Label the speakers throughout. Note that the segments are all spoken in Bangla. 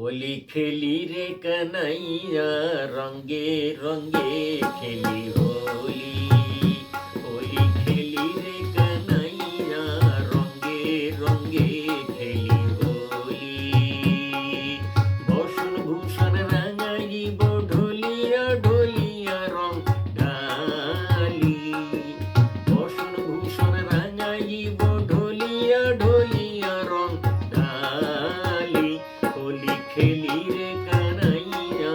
Speaker 1: होली खेली रे कन्हैया रंगे रंगे खेली होली। होली खेली रे कन्हैया रंगे रंगे खेली होली। बसन भूषण रंगाइब ढोलिया ढोलिया रंग ढाली। बसन भूषण रंगाइब ढोलिया ढोलिया रंग ढाली। होली खेली रे कन्हैया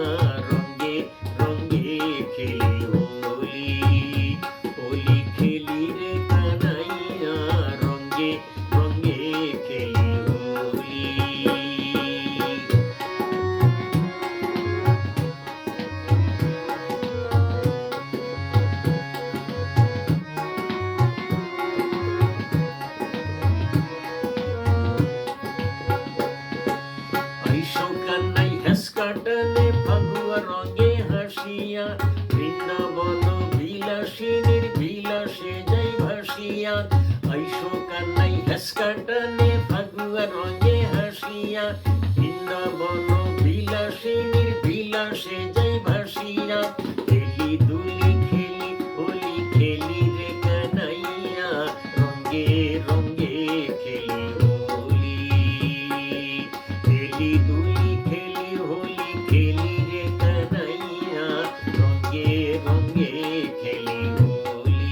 Speaker 1: रंगे रंगे खेली होली। होली खेली रे कन्हैया रंगे रंगे खेली होली। কান্নাই হেস কাটালে ফাগুয়া রঙে হাসিয়া বৃন্দাবন বিলাসিনীর বিলাসে যাই ভাসিয়া। আইসো কান্নাই হেস কাটালে ফাগুয়া রঙে হাসিয়া বৃন্দাবন বিলাসিনীর বিলাসে যাই ভাসিয়া। খেলি দুলি খেলি হোলি খেলি রে কানাইয়া রঙে রঙে খেলি হোলি। খেলি দুলি খেলি হোলি খেলি রে কানাইয়া রঙে রঙে খেলি হোলি।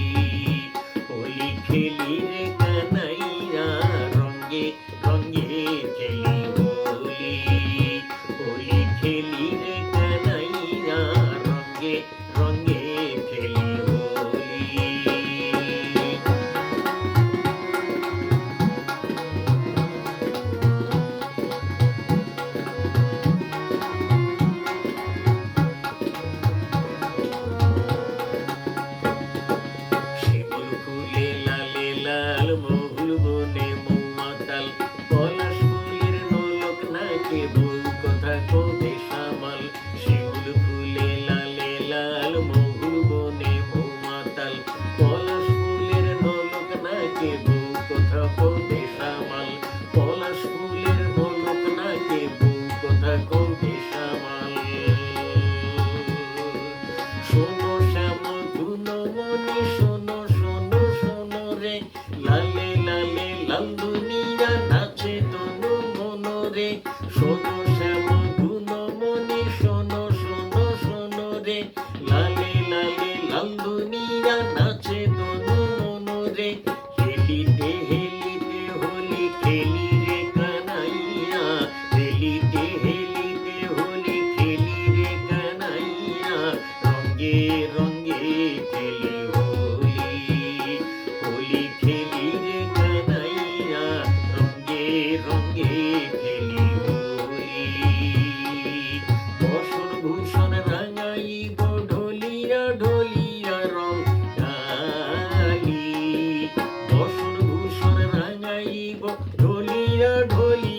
Speaker 1: হোলি খেলি রে কানাইয়া রঙে রঙে খেলি হোলি। হোলি খেলি রে কানাইয়া রঙে রঙে খেলি হোলি। শিমুল ফুলে লালে লাল মহুল বনে মৌমাতাল পলাশ ফুলের নোলক নাকে বউ কথা কবে সামাল। শিমুল ফুলে লালে লাল মহুল বনে মৌমাতাল পলাশ ফুলের নোলক নাকে বউ কথা কবে সামাল। পলাশ ফুলের নোলক নাকে বউ কথা কবে সামাল। শোনো শ্যাম ধুনমণি শোনো শোনো শোনো রে লালে লালে লাল দুনিয়া নাচে তনু মনোরে। শোনো শ্যাম ধুনমণি শোনো শোনো শোনো রে লালে লালে লাল দুনিয়া নাচে তনু মনোরে। হেলিতে হেলিতে হোলি খেলি রে কানাইয়া হেলিতে হেলিতে হোলি খেলি রে কানাইয়া রঙে রঙে খেলি হোলি। হোলি খেলি রে কানাইয়া রঙে রঙে খেলি হোলি। বসন ভূষণ রাঙাইব ঢোলিয়া ঢোলিয়া রং ঢালি। বসন ভূষণ রাঙাইব ঢোলিয়া ঢোলিয়া